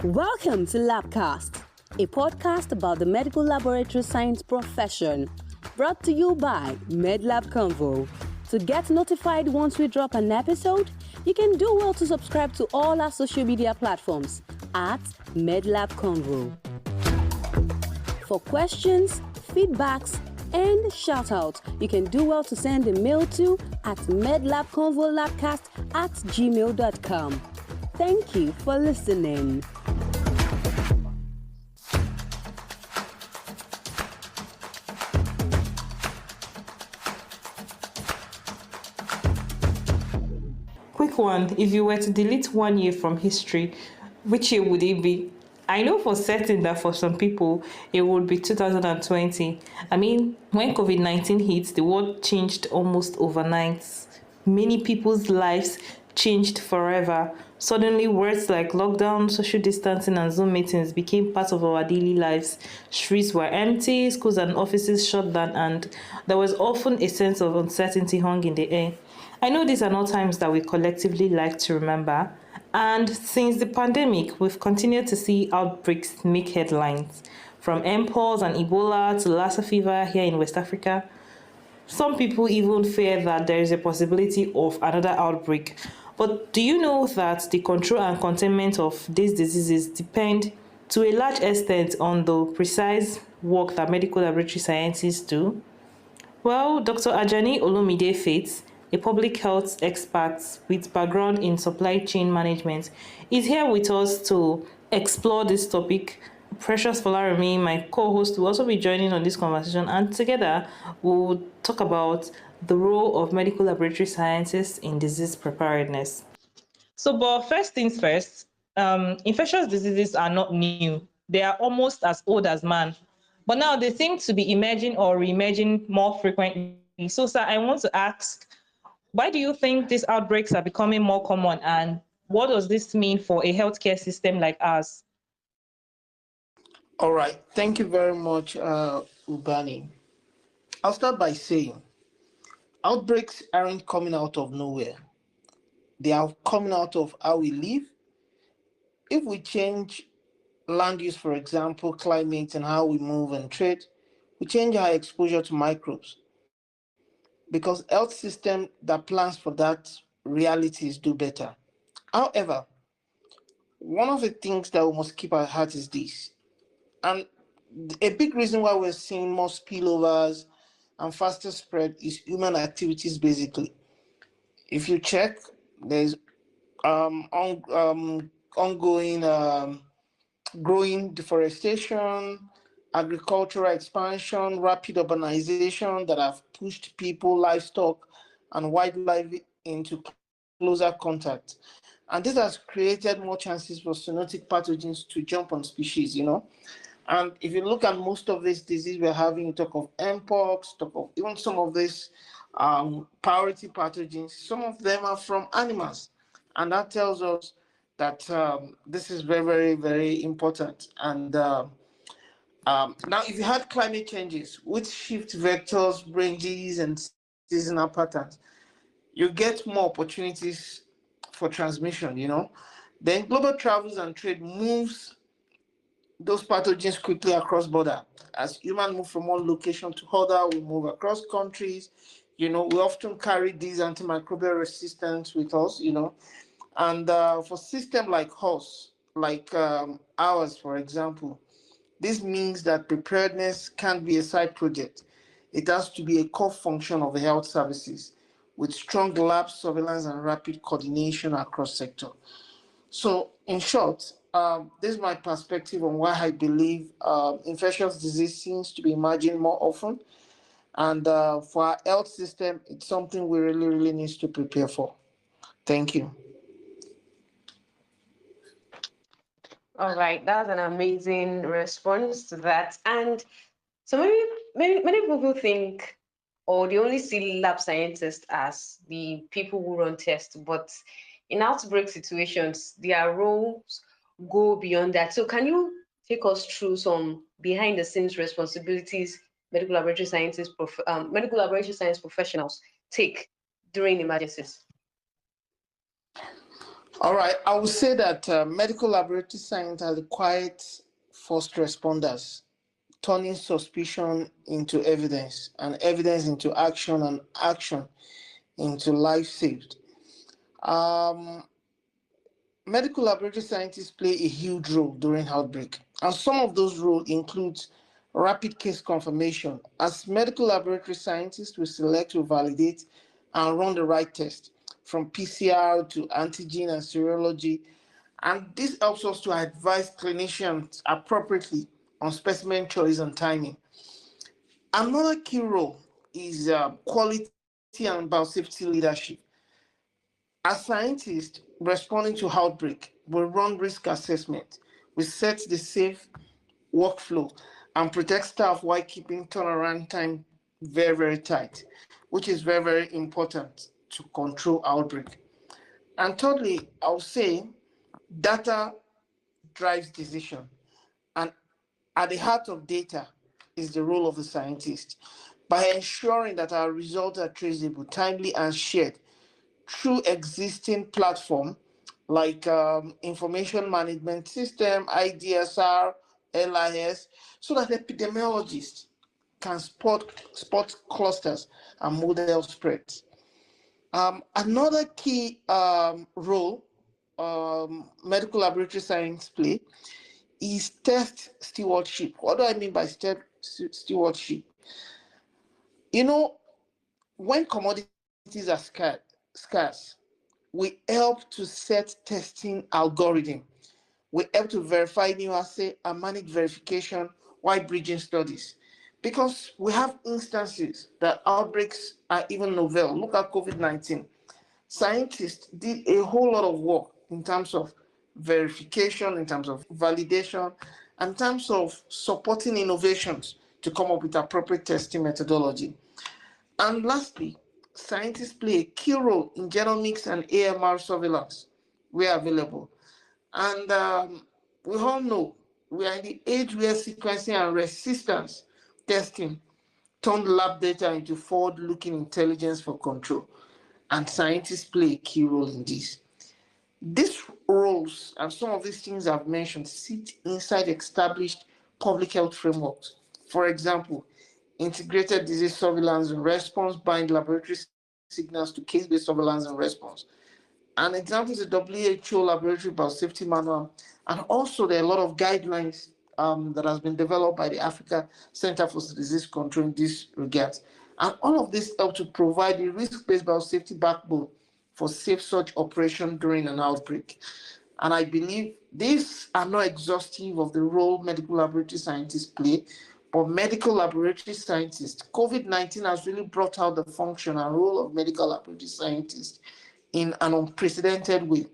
Welcome to Labcast, a podcast about the medical laboratory science profession, brought to you by MedLab Convo. To get notified once we drop an episode, you can do well to subscribe to all our social media platforms at MedLab Convo. For questions, feedbacks, and shout-outs, you can do well to send a mail to at medlabconvolabcast@gmail.com. Thank you for listening. Quick one, if you were to delete 1 year from history, which year would it be? I know for certain that for some people, it would be 2020. I mean, when COVID-19 hit, the world changed almost overnight. Many people's lives changed forever. Suddenly, words like lockdown, social distancing, and Zoom meetings became part of our daily lives. Streets were empty, schools and offices shut down, and there was often a sense of uncertainty hung in the air. I know these are not times that we collectively like to remember, and since the pandemic, we've continued to see outbreaks make headlines, from Mpox and Ebola to Lassa fever here in West Africa. Some people even fear that there is a possibility of another outbreak. But do you know that the control and containment of these diseases depend to a large extent on the precise work that medical laboratory scientists do? Well, Dr. Ajani Olumide Faith, a public health expert with background in supply chain management, is here with us to explore this topic. Precious Folaranmi, my co-host, will also be joining on this conversation, and together we'll talk about the role of medical laboratory scientists in disease preparedness. So, but first things first, infectious diseases are not new. They are almost as old as man. But now they seem to be emerging or re-emerging more frequently. So, sir, I want to ask, why do you think these outbreaks are becoming more common, and what does this mean for a healthcare system like ours? All right. Thank you very much, Ubani. I'll start by saying outbreaks aren't coming out of nowhere. They are coming out of how we live. If we change land use, for example, climate and how we move and trade, we change our exposure to microbes. Because health system that plans for that realities do better. However, one of the things that we must keep at heart is this. And a big reason why we're seeing more spillovers and faster spread is human activities, basically. If you check, there's ongoing growing deforestation, agricultural expansion, rapid urbanization that have pushed people, livestock, and wildlife into closer contact. And this has created more chances for zoonotic pathogens to jump on species, And if you look at most of this disease we're having, talk of Mpox, talk of even some of these priority pathogens, some of them are from animals. And that tells us that this is very, very, very important. And now, if you had climate changes, which shift vectors, ranges, and seasonal patterns, you get more opportunities for transmission, Then global travels and trade moves those pathogens quickly across border. As humans move from one location to other, we move across countries. We often carry these antimicrobial resistance with us, And for systems like us, like ours, for example, this means that preparedness can't be a side project. It has to be a core function of the health services with strong lab surveillance and rapid coordination across sector. So in short, this is my perspective on why I believe infectious disease seems to be emerging more often. And for our health system, it's something we really, really need to prepare for. Thank you. All right, that's an amazing response to that. And so maybe many people think, or they only see lab scientists as the people who run tests, but in outbreak situations, their roles go beyond that. So can you take us through some behind the scenes responsibilities medical laboratory science professionals take during emergencies? All right, I would say that medical laboratory science are the quiet first responders, turning suspicion into evidence, and evidence into action, and action into life saved. Um, Medical laboratory scientists play a huge role during outbreak, and some of those roles include rapid case confirmation. As medical laboratory scientists, we select, we validate, and run the right test, from PCR to antigen and serology, and this helps us to advise clinicians appropriately on specimen choice and timing. Another key role is quality and biosafety leadership. As scientists responding to outbreak, we run risk assessment, we set the safe workflow, and protect staff while keeping turnaround time very, very tight, which is very, very important to control outbreak. And thirdly, I'll say data drives decision. And at the heart of data is the role of the scientist. By ensuring that our results are traceable, timely, and shared through existing platform like information management system, IDSR, LIS, so that epidemiologists can spot clusters and model spreads. Another key role medical laboratory science play is test stewardship. What do I mean by stewardship? You know, when commodities are scarce, we help to set testing algorithm. We help to verify new assay and manage verification while bridging studies. Because we have instances that outbreaks are even novel. Look at COVID-19. Scientists did a whole lot of work in terms of verification, in terms of validation, and in terms of supporting innovations to come up with appropriate testing methodology. And lastly, scientists play a key role in genomics and AMR surveillance where available. And we all know we are in the age where sequencing and resistance testing turned lab data into forward-looking intelligence for control. And scientists play a key role in this. These roles and some of these things I've mentioned sit inside established public health frameworks. For example, integrated disease surveillance and response bind laboratory signals to case-based surveillance and response. An example is the WHO Laboratory Biosafety Manual, and also there are a lot of guidelines that has been developed by the Africa Center for Disease Control in this regard. And all of this help to provide a risk-based biosafety backbone for safe such operation during an outbreak. And I believe these are not exhaustive of the role medical laboratory scientists play, but medical laboratory scientists, COVID-19 has really brought out the function and role of medical laboratory scientists in an unprecedented way.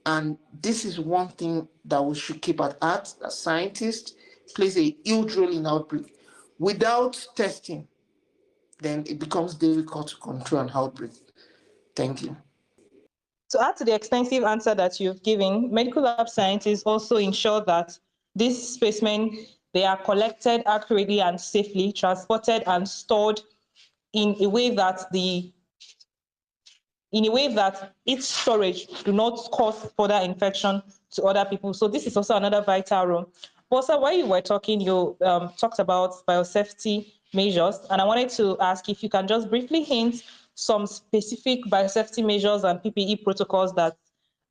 And this is one thing that we should keep at heart, that scientists plays a huge role in outbreak. Without testing, then it becomes difficult to control an outbreak. Thank you. To add to the extensive answer that you've given, medical lab scientists also ensure that these specimens, they are collected accurately and safely, transported and stored in a way that its storage do not cause further infection to other people. So this is also another vital role. Bosa, while you were talking, you talked about biosafety measures, and I wanted to ask if you can just briefly hint some specific biosafety measures and PPE protocols that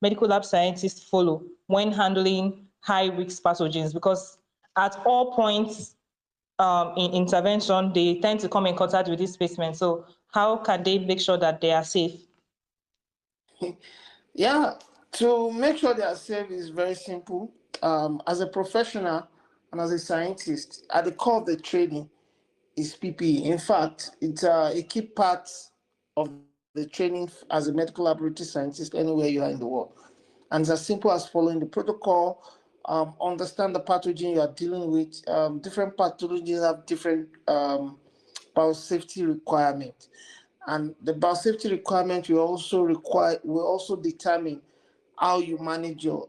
medical lab scientists follow when handling high-risk pathogens, because at all points in intervention, they tend to come in contact with these specimens. So how can they make sure that they are safe? Yeah, to make sure they are safe is very simple. As a professional and as a scientist, at the core of the training is PPE. In fact, it's a key part of the training as a medical laboratory scientist anywhere you are in the world. And it's as simple as following the protocol, understand the pathogen you are dealing with. Different pathogens have different biosafety requirements. And the biosafety requirement will also determine how you manage your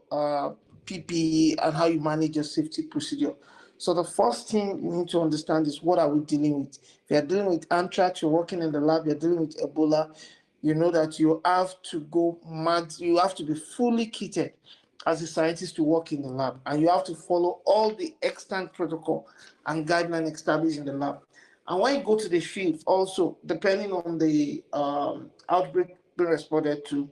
PPE and how you manage your safety procedure. So the first thing you need to understand is, what are we dealing with? If you're dealing with anthrax, you're working in the lab, you're dealing with Ebola, you know that you have to go mad, you have to be fully kitted as a scientist to work in the lab, and you have to follow all the extant protocol and guideline established in the lab. And when you go to the field, also, depending on the outbreak being responded to,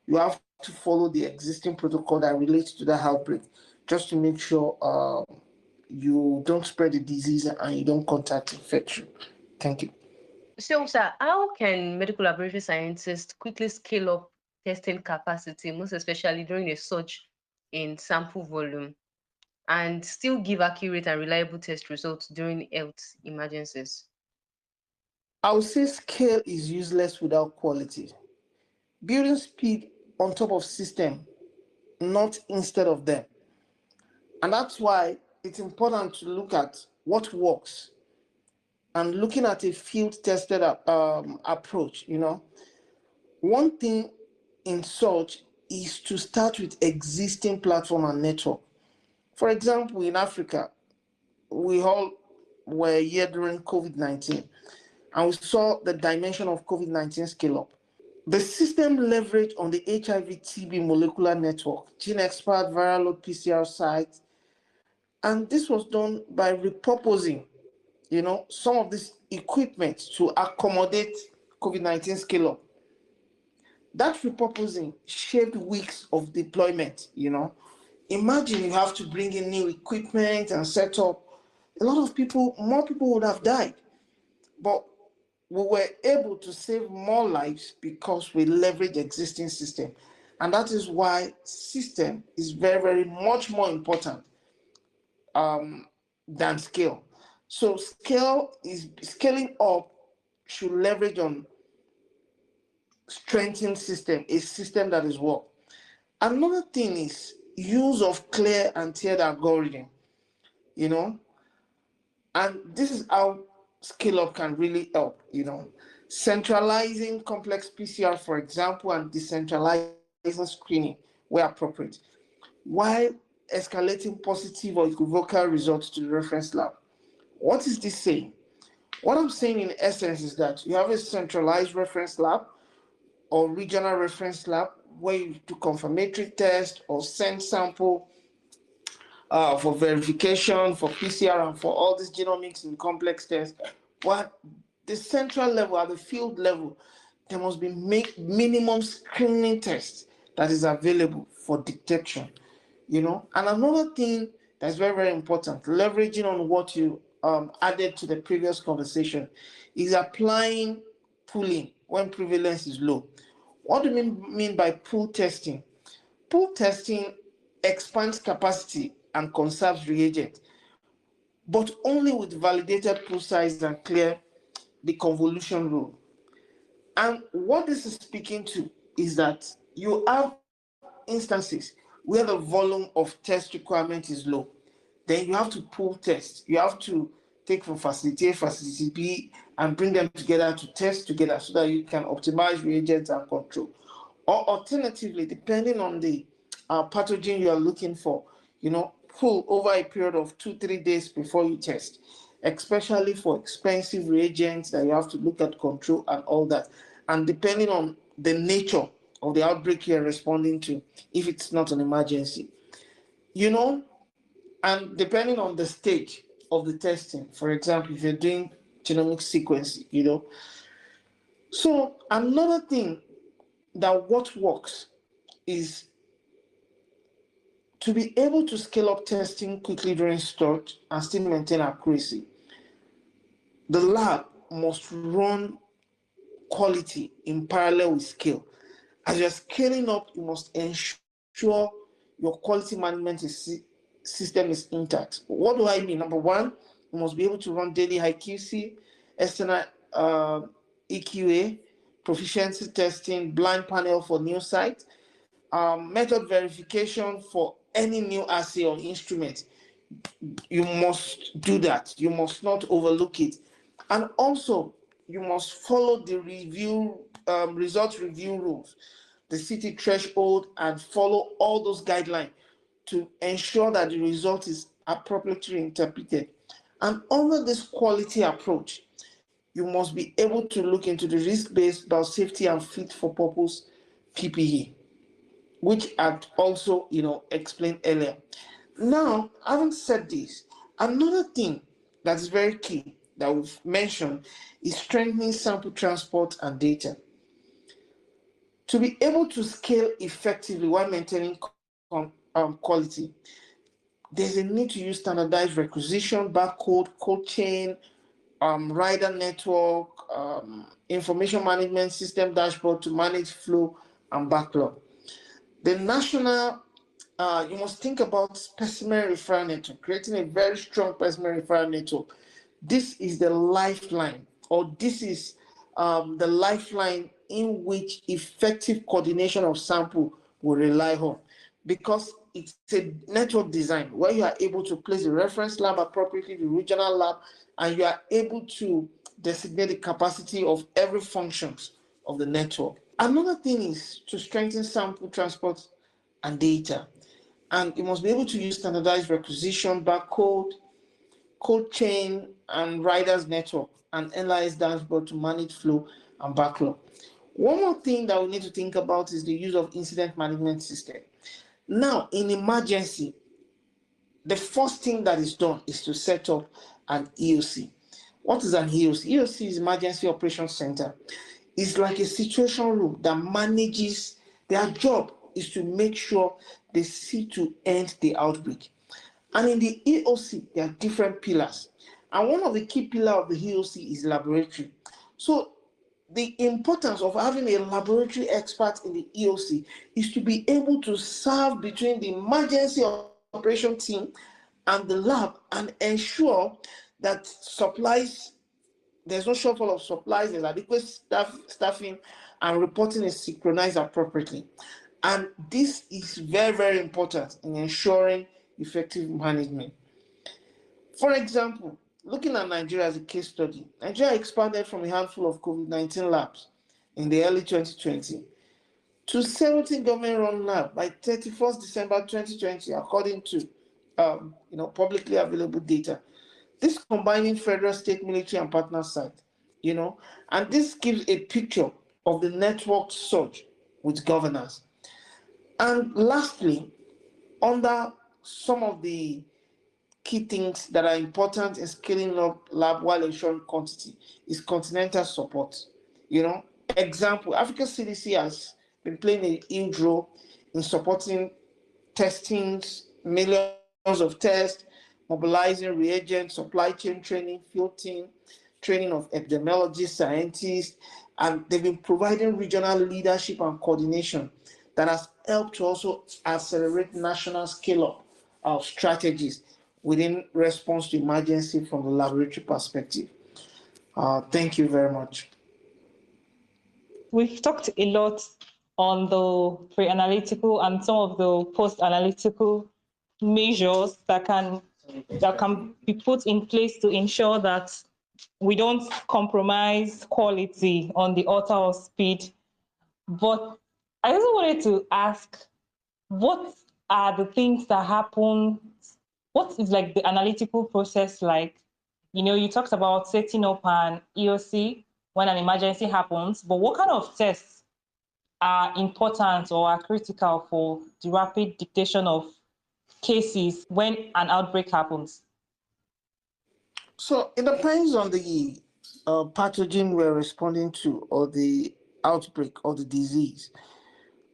you have to follow the existing protocol that relates to that outbreak, just to make sure you don't spread the disease and you don't contact infection. Thank you. So, sir, how can medical laboratory scientists quickly scale up testing capacity, most especially during a surge in sample volume, and still give accurate and reliable test results during health emergencies? I would say scale is useless without quality. Building speed on top of system, not instead of them. And that's why it's important to look at what works and looking at a field tested approach. One thing in such is to start with existing platform and network. For example, in Africa, we all were here during COVID-19, and we saw the dimension of COVID-19 scale up. The system leveraged on the HIV TB molecular network, gene expert, viral load PCR sites, and this was done by repurposing, some of this equipment to accommodate COVID-19 scale up. That repurposing shaved weeks of deployment. Imagine you have to bring in new equipment and set up. More people would have died. But we were able to save more lives because we leverage existing system. And that is why system is very, very much more important than scale. So scaling up should leverage on strengthened system, a system that is work. Another thing is use of clear and tiered algorithm, and this is how scale up can really help, centralizing complex PCR, for example, and decentralizing screening where appropriate, while escalating positive or equivocal results to the reference lab. What is this saying? What I'm saying in essence is that you have a centralized reference lab or regional reference lab where you do confirmatory test or send sample for verification, for PCR, and for all these genomics and complex tests. But the central level, at the field level, there must be minimum screening tests that is available for detection. And another thing that's very, very important, leveraging on what you added to the previous conversation, is applying pooling when prevalence is low. What do we mean by pool testing? Pool testing expands capacity and conserves reagent, but only with validated pool size and clear the convolution rule. And what this is speaking to is that you have instances where the volume of test requirement is low. Then you have to pool test. You have to take from facility A, facility B, and bring them together to test together so that you can optimize reagents and control. Or alternatively, depending on the pathogen you are looking for, pool over a period of 2-3 days before you test, especially for expensive reagents that you have to look at control and all that. And depending on the nature of the outbreak you're responding to, if it's not an emergency, and depending on the stage of the testing, for example, if you're doing genomic sequencing, So another thing that what works is to be able to scale up testing quickly during storage and still maintain accuracy. The lab must run quality in parallel with scale. As you're scaling up, you must ensure your quality management system is intact. What do I mean? Number one, you must be able to run daily high QC, external EQA, proficiency testing, blind panel for new site, method verification for any new assay or instrument. You must do that. You must not overlook it. And also, you must follow the results review rules, the city threshold, and follow all those guidelines to ensure that the result is appropriately interpreted. And under this quality approach, you must be able to look into the risk-based biosafety and fit-for-purpose PPE, which I'd also, explained earlier. Now, having said this, another thing that is very key that we've mentioned is strengthening sample transport and data. To be able to scale effectively while maintaining quality, there's a need to use standardized requisition, barcode, cold chain, rider network, information management system dashboard to manage flow and backlog. The national, you must think about specimen referral network, creating a very strong specimen referral network. This is the lifeline, or this is the lifeline in which effective coordination of sample will rely on, because it's a network design where you are able to place the reference lab appropriately, the regional lab, and you are able to designate the capacity of every functions of the network. Another thing is to strengthen sample transport and data. And you must be able to use standardized requisition, barcode, cold chain, and riders network, and LIS dashboard to manage flow and backlog. One more thing that we need to think about is the use of incident management system. Now, in emergency, the first thing that is done is to set up an EOC. What is an EOC? EOC is Emergency Operations Center. It's like a situation room that manages, their job is to make sure they see to end the outbreak. And in the EOC, there are different pillars. And one of the key pillars of the EOC is laboratory. So the importance of having a laboratory expert in the EOC is to be able to serve between the emergency operation team and the lab and ensure that supplies, there's no shortfall of supplies, there's adequate staffing, and reporting is synchronized appropriately. And this is very, very important in ensuring effective management. For example, looking at Nigeria as a case study, Nigeria expanded from a handful of COVID-19 labs in the early 2020 to 70 government-run labs by 31st December 2020, according to publicly available data. This combining federal, state, military, and partner sites, and this gives a picture of the network surge with governance. And lastly, under some of the key things that are important in scaling up lab while ensuring quantity is continental support. Example, Africa CDC has been playing a huge role in supporting testings, millions of tests, mobilizing reagents, supply chain training, field team, training of epidemiologists, scientists, and they've been providing regional leadership and coordination that has helped to also accelerate national scale-up of strategies within response to emergency from the laboratory perspective. Thank you very much. We've talked a lot on the pre-analytical and some of the post-analytical measures that can be put in place to ensure that we don't compromise quality on the altar of speed. But I also wanted to ask, what are the things that happen? What is like the analytical process like? You talked about setting up an EOC when an emergency happens, but what kind of tests are important or are critical for the rapid dictation of cases when an outbreak happens? So it depends on the pathogen we're responding to, or the outbreak or the disease.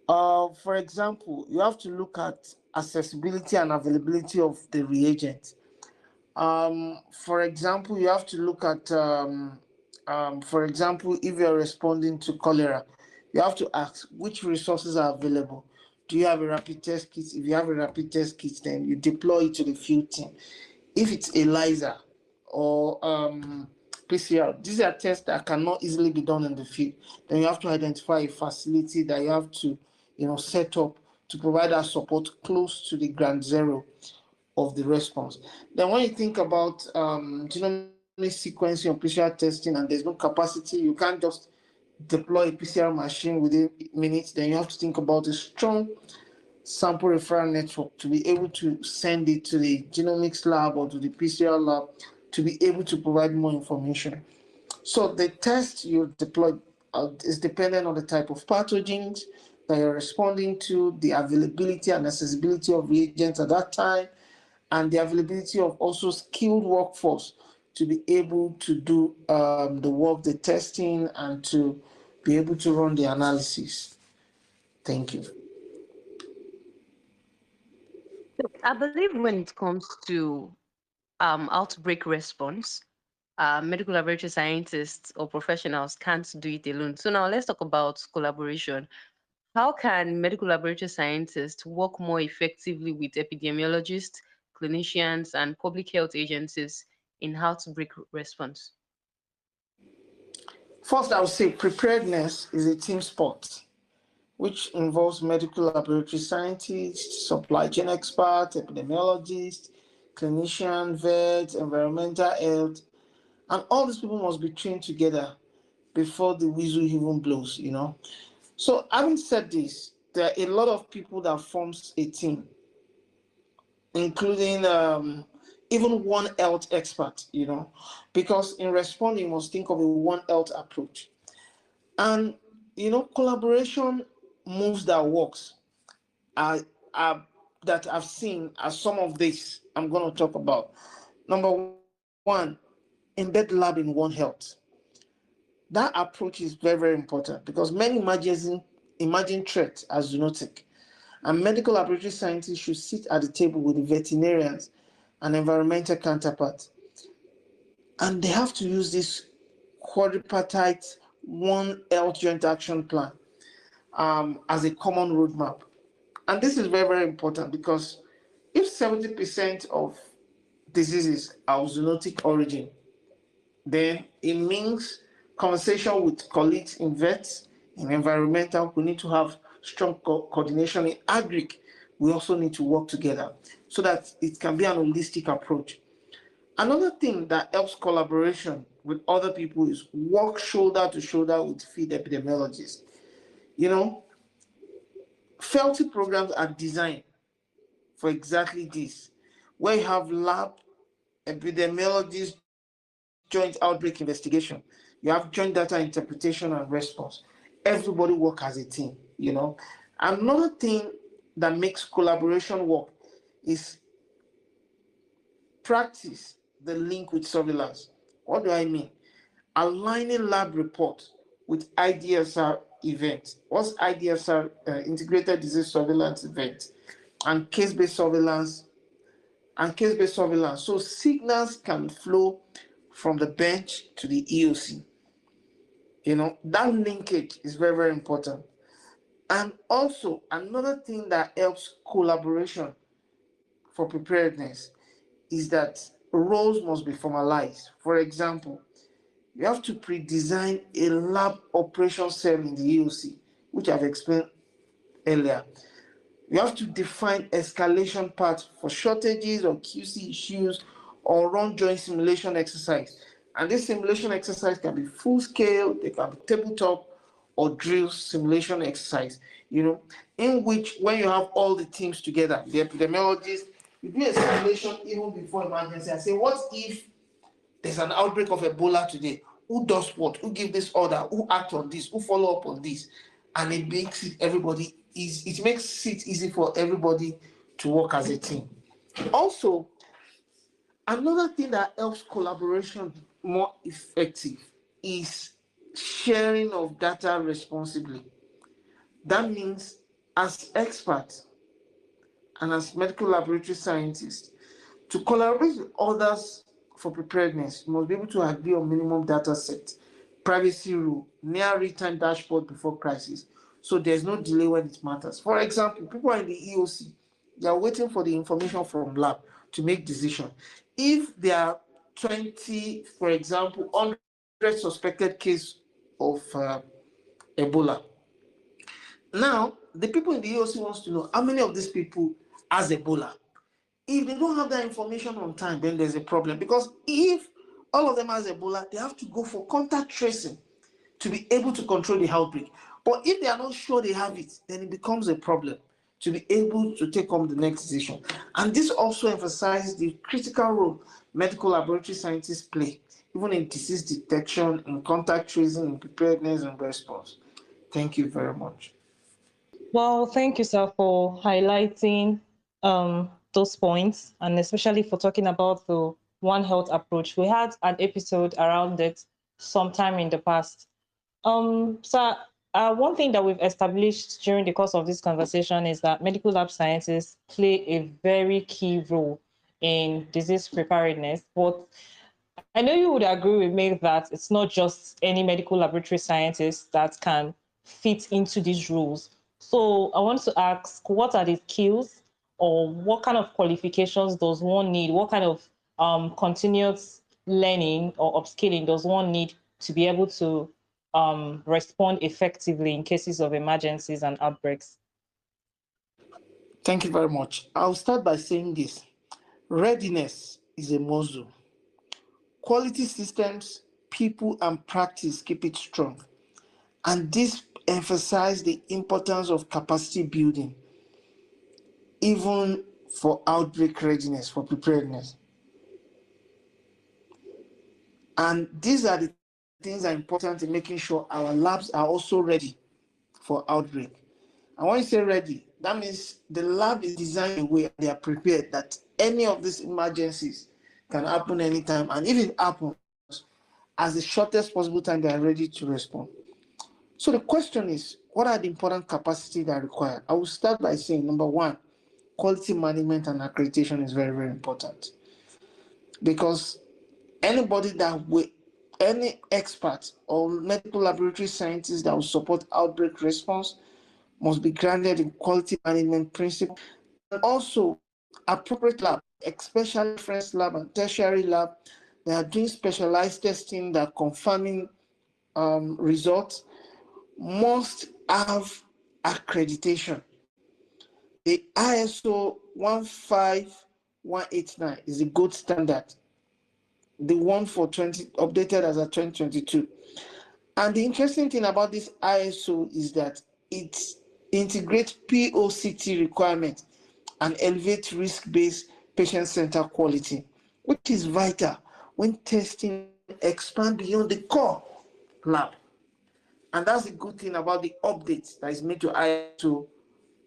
For example, you have to look at accessibility and availability of the reagent. For example, you have to look at, for example, if you're responding to cholera, you have to ask which resources are available. Do you have a rapid test kit? If you have a rapid test kit, then you deploy it to the field team. If it's ELISA or PCR, these are tests that cannot easily be done in the field. Then you have to identify a facility that you have to, set up to provide that support close to the ground zero of the response. Then when you think about genomic sequencing or PCR testing and there's no capacity, you can't just deploy a PCR machine within minutes, then you have to think about a strong sample referral network to be able to send it to the genomics lab or to the PCR lab to be able to provide more information. So the test you deploy is dependent on the type of pathogens that you're responding to, the availability and accessibility of reagents at that time, and the availability of also skilled workforce to be able to do the work, the testing, and to be able to run the analysis. Thank you. I believe when it comes to outbreak response, medical laboratory scientists or professionals can't do it alone. So now let's talk about collaboration. How can medical laboratory scientists work more effectively with epidemiologists, clinicians, and public health agencies in outbreak response? First, I would say preparedness is a team sport, which involves medical laboratory scientists, supply chain experts, epidemiologists, clinicians, vets, environmental health, and all these people must be trained together before the whistle even blows, you know. So having said this, there are a lot of people that forms a team, including even one health expert, you know, because in responding, you must think of a one health approach. And, you know, collaboration moves that works uh, uh, that I've seen as some of this I'm going to talk about. Number one, embed lab in One Health. That approach is very, very important because many imagine threats as zoonotic. And medical laboratory scientists should sit at the table with the veterinarians and environmental counterparts. And they have to use this quadripartite One Health Joint Action Plan as a common roadmap. And this is very, very important because if 70% of diseases are of zoonotic origin, then it means conversation with colleagues in vets, in environmental, we need to have strong coordination. In agric, we also need to work together so that it can be an holistic approach. Another thing that helps collaboration with other people is work shoulder to shoulder with field epidemiologists. You know, FELTI programs are designed for exactly this, where you have lab epidemiologists, joint outbreak investigation, you have joint data interpretation and response. Everybody work as a team, you know. Another thing that makes collaboration work is practice the link with surveillance. What do I mean? Aligning lab reports with IDSR events. What's IDSR? Integrated Disease Surveillance Event, and case-based surveillance So signals can flow from the bench to the EOC. You know, that linkage is very, very important. And also another thing that helps collaboration for preparedness is that roles must be formalized. For example, you have to pre-design a lab operation cell in the EOC, which I've explained earlier. You have to define escalation paths for shortages or QC issues or run joint simulation exercise. And this simulation exercise can be full scale, they can be tabletop or drill simulation exercise, you know, in which when you have all the teams together, the epidemiologists, you do a simulation even before emergency and say, what if there's an outbreak of Ebola today? Who does what? Who give this order? Who act on this? Who follow up on this? And it makes everybody easy. It makes it easy for everybody to work as a team. Also, another thing that helps collaboration more effective is sharing of data responsibly. That means as experts and as medical laboratory scientists, to collaborate with others for preparedness, you must be able to agree on minimum data set, privacy rule, near real-time dashboard before crisis. So there's no delay when it matters. For example, people are in the EOC, they are waiting for the information from lab to make decision. If there are 20, for example, 100 suspected case of Ebola, now the people in the EOC wants to know how many of these people has Ebola. If they don't have that information on time, then there's a problem. Because if all of them has Ebola, they have to go for contact tracing to be able to control the outbreak. But if they are not sure they have it, then it becomes a problem to be able to take on the next decision. And this also emphasizes the critical role medical laboratory scientists play even in disease detection, in contact tracing, in preparedness and response. Thank you very much. Well, thank you, sir, for highlighting those points, and especially for talking about the One Health approach. We had an episode around it sometime in the past. So one thing that we've established during the course of this conversation is that medical lab scientists play a very key role in disease preparedness. But I know you would agree with me that it's not just any medical laboratory scientist that can fit into these roles. So I want to ask, what are the skills or what kind of qualifications does one need? What kind of continuous learning or upskilling does one need to be able to respond effectively in cases of emergencies and outbreaks? Thank you very much. I'll start by saying this. Readiness is a muscle. Quality systems, people, and practice keep it strong. And this emphasizes the importance of capacity building, even for outbreak readiness, for preparedness. And these are the things that are important in making sure our labs are also ready for outbreak. And when you say ready, that means the lab is designed in a way they are prepared that any of these emergencies can happen anytime. And if it happens, as the shortest possible time, they are ready to respond. So the question is, what are the important capacities that are required? I will start by saying, number one, quality management and accreditation is very, very important. Because anybody that will, any expert or medical laboratory scientist that will support outbreak response must be grounded in quality management principles. And also, appropriate lab, especially reference lab and tertiary lab, they are doing specialized testing that are confirming results, must have accreditation. The ISO 15189 is the gold standard, the one for updated as of 2022. And the interesting thing about this ISO is that it integrates POCT requirements and elevates risk-based patient-centered quality, which is vital when testing expand beyond the core lab. And that's the good thing about the update that is made to ISO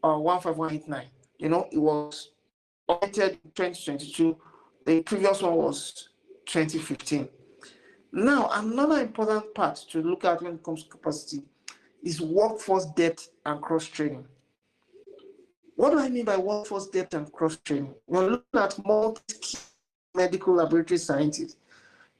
15189. You know, it was updated in 2022. The previous one was 2015. Now, another important part to look at when it comes to capacity is workforce depth and cross-training. What do I mean by workforce depth and cross-training? We're looking at multi-skilled medical laboratory scientists.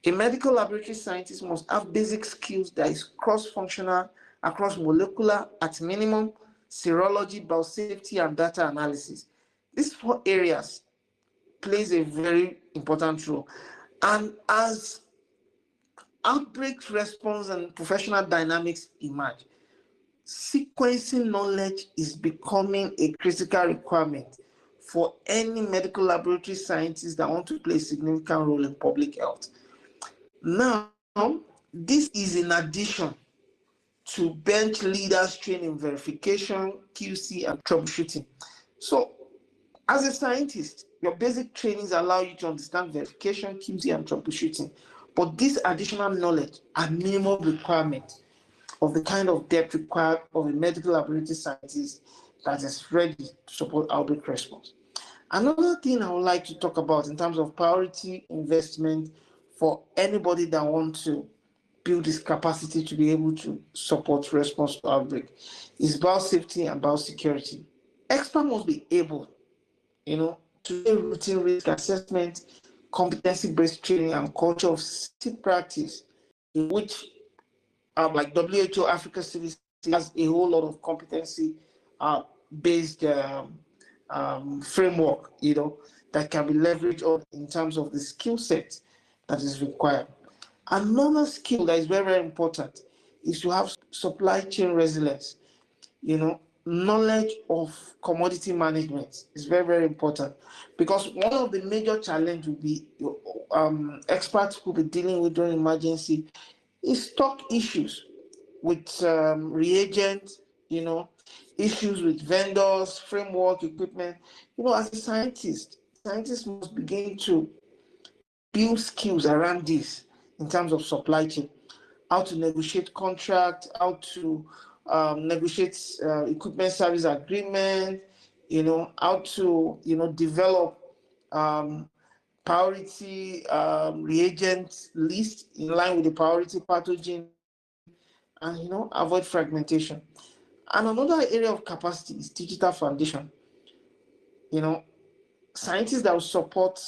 A medical laboratory scientist must have basic skills that is cross-functional across molecular at minimum, serology, biosafety, and data analysis. These four areas plays a very important role. And as outbreak response and professional dynamics emerge, sequencing knowledge is becoming a critical requirement for any medical laboratory scientists that want to play a significant role in public health. Now, this is in addition to bench leaders training, verification, QC, and troubleshooting. So, as a scientist, your basic trainings allow you to understand verification, QC, and troubleshooting. But this additional knowledge are minimum requirements of the kind of depth required of a medical laboratory scientist that is ready to support outbreak response. Another thing I would like to talk about in terms of priority investment for anybody that wants to build this capacity to be able to support response to outbreak is biosafety and biosecurity. Experts must be able, to do routine risk assessment, competency-based training, and culture of safety practice, in which, like WHO Africa CDC has a whole lot of competency-based framework, that can be leveraged on in terms of the skill set that is required. Another skill that is very, very important is to have supply chain resilience. Knowledge of commodity management is very, very important, because one of the major challenges will be experts will be dealing with during emergency is stock issues with reagents, issues with vendors, framework, equipment. As a scientist, scientists must begin to build skills around this, in terms of supply chain, how to negotiate contract, how to negotiate equipment service agreement, how to, develop priority reagent list in line with the priority pathogen, and, avoid fragmentation. And another area of capacity is digital foundation. You know, Scientists that will support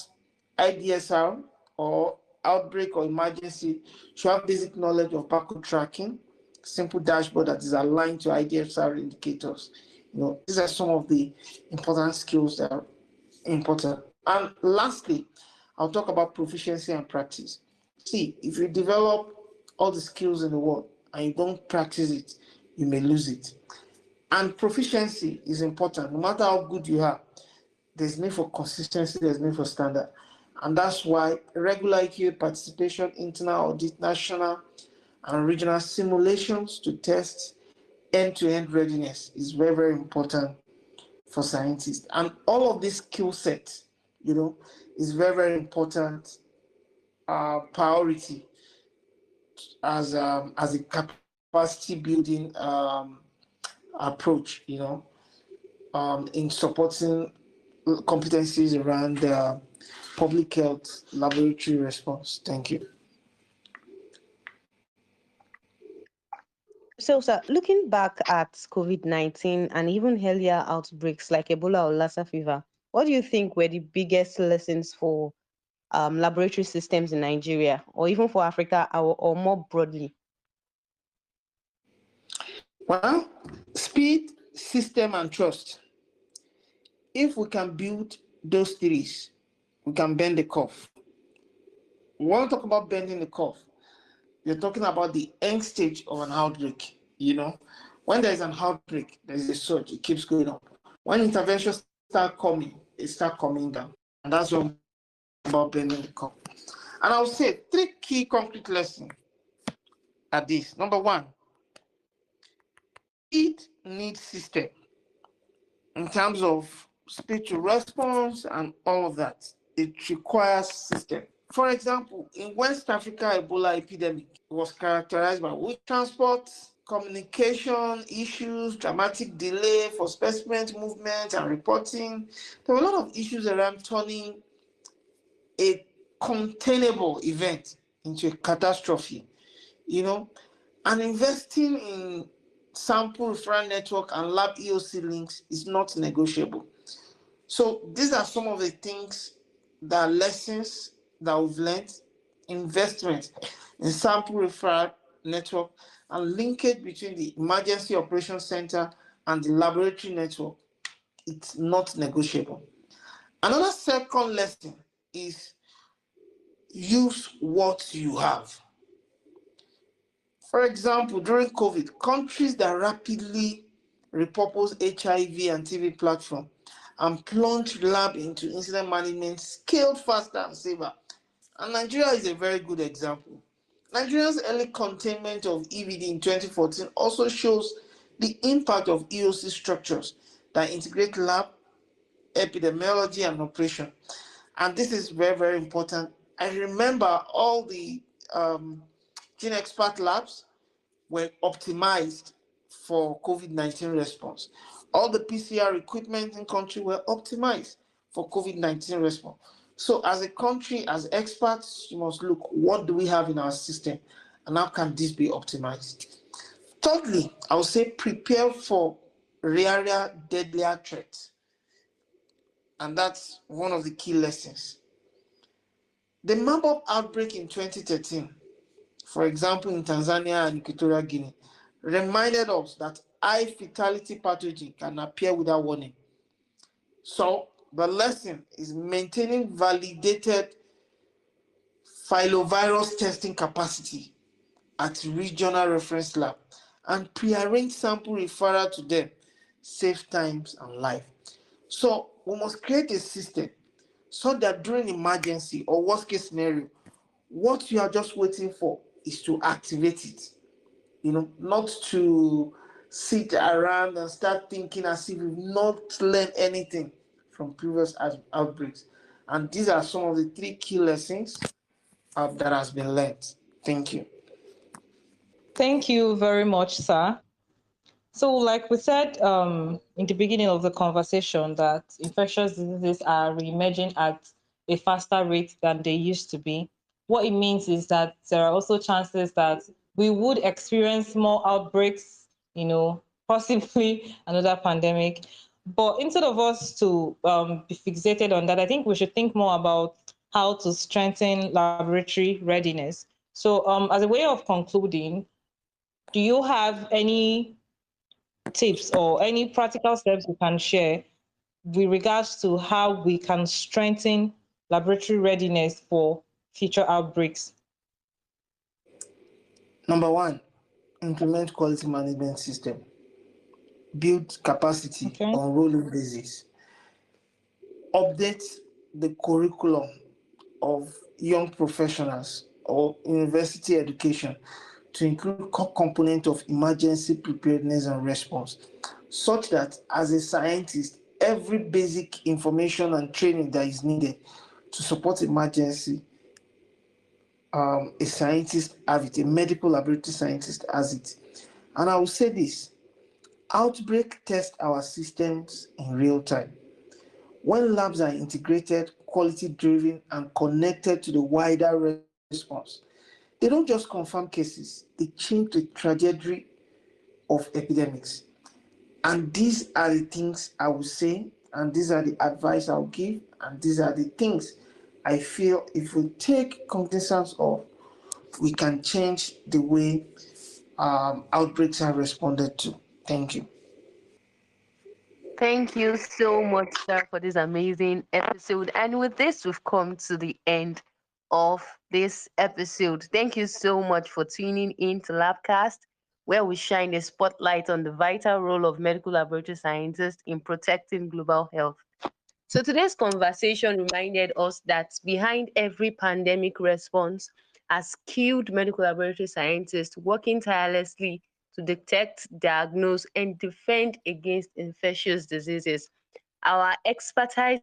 IDSR or outbreak or emergency should have basic knowledge of barcode tracking, simple dashboard that is aligned to IDSR indicators. These are some of the important skills that are important. And lastly, I'll talk about proficiency and practice. See, if you develop all the skills in the world and you don't practice it, you may lose it. And proficiency is important. No matter how good you are, there's need for consistency, there's need for standard. And that's why regular IQA participation, internal audit, national and regional simulations to test end-to-end readiness is very, very important for scientists. And all of these skill sets, is very, very important priority as a capacity building approach, in supporting competencies around public health laboratory response. Thank you. So, sir, looking back at COVID-19 and even earlier outbreaks like Ebola or Lassa fever, what do you think were the biggest lessons for laboratory systems in Nigeria, or even for Africa, or more broadly? Well, speed, system, and trust. If we can build those three, we can bend the curve. We want to talk about bending the curve. You're talking about the end stage of an outbreak. When there's an outbreak, there's a surge, it keeps going up. When interventions start coming, it start coming down. And that's what about bending the curve. And I'll say 3 key concrete lessons are this. Number 1, it needs system in terms of speed to response and all of that. It requires system. For example, in West Africa, Ebola epidemic was characterized by weak transport, communication issues, dramatic delay for specimen movement and reporting. There were a lot of issues around turning a containable event into a catastrophe, and investing in sample referral network and lab EOC links is not negotiable. So these are some of the things that are lessons that we've learned. Investment in sample referral network and linkage between the emergency operations center and the laboratory network, it's not negotiable. Another second lesson is use what you have. For example, during COVID, countries that rapidly repurpose HIV and TB platform and plunged lab into incident management scaled faster and safer. And Nigeria is a very good example. Nigeria's early containment of EVD in 2014 also shows the impact of EOC structures that integrate lab, epidemiology, and operation. And this is very, very important. I remember all the gene expert labs were optimized for COVID-19 response. All the PCR equipment in country were optimized for COVID-19 response. So as a country, as experts, you must look, what do we have in our system and how can this be optimized? Thirdly, I would say prepare for rarer, deadlier threats. And that's one of the key lessons. The Marburg outbreak in 2013, for example, in Tanzania and Equatorial Guinea, reminded us that high fatality pathogen can appear without warning. So the lesson is maintaining validated filovirus testing capacity at regional reference lab and prearrange sample referral to them, save times and life. So we must create a system so that during emergency or worst case scenario, what you are just waiting for is to activate it, not to sit around and start thinking as if you've not learned anything from previous outbreaks. And these are some of the 3 key lessons that has been learned. Thank you. Thank you very much, sir. So, like we said in the beginning of the conversation, that infectious diseases are re-emerging at a faster rate than they used to be. What it means is that there are also chances that we would experience more outbreaks, possibly another pandemic. But instead of us to be fixated on that, I think we should think more about how to strengthen laboratory readiness. So, as a way of concluding, do you have any tips or any practical steps you can share with regards to how we can strengthen laboratory readiness for future outbreaks? Number one, implement quality management system. Build capacity Okay. on rolling basis. Update the curriculum of young professionals or university education to include core component of emergency preparedness and response, such that as a scientist, every basic information and training that is needed to support emergency, a scientist have it, a medical laboratory scientist has it. And I will say this, outbreak test our systems in real time. When labs are integrated, quality-driven, and connected to the wider response, they don't just confirm cases, they change the trajectory of epidemics. And these are the things I will say, and these are the advice I'll give, and these are the things I feel if we take cognizance of, we can change the way outbreaks are responded to. Thank you. Thank you so much, sir, for this amazing episode. And with this, we've come to the end of this episode. Thank you so much for tuning in to Labcast, where we shine a spotlight on the vital role of medical laboratory scientists in protecting global health. So today's conversation reminded us that behind every pandemic response are skilled medical laboratory scientists working tirelessly to detect, diagnose, and defend against infectious diseases. Our expertise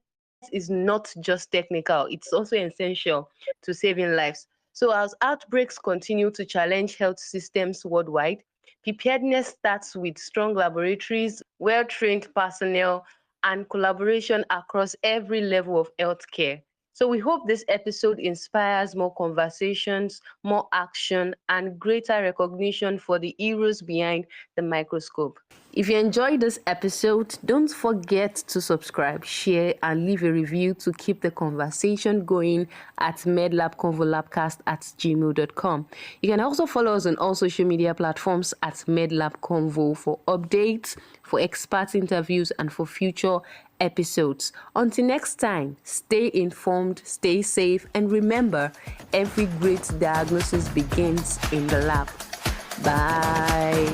is not just technical, it's also essential to saving lives. So, as outbreaks continue to challenge health systems worldwide, preparedness starts with strong laboratories, well trained personnel, and collaboration across every level of healthcare. So we hope this episode inspires more conversations, more action, and greater recognition for the heroes behind the microscope. If you enjoyed this episode, don't forget to subscribe, share, and leave a review to keep the conversation going at medlabconvolabcast@gmail.com. You can also follow us on all social media platforms at medlabconvo for updates, for expert interviews, and for future episodes. Until next time, stay informed, stay safe, and remember, every great diagnosis begins in the lab. Bye.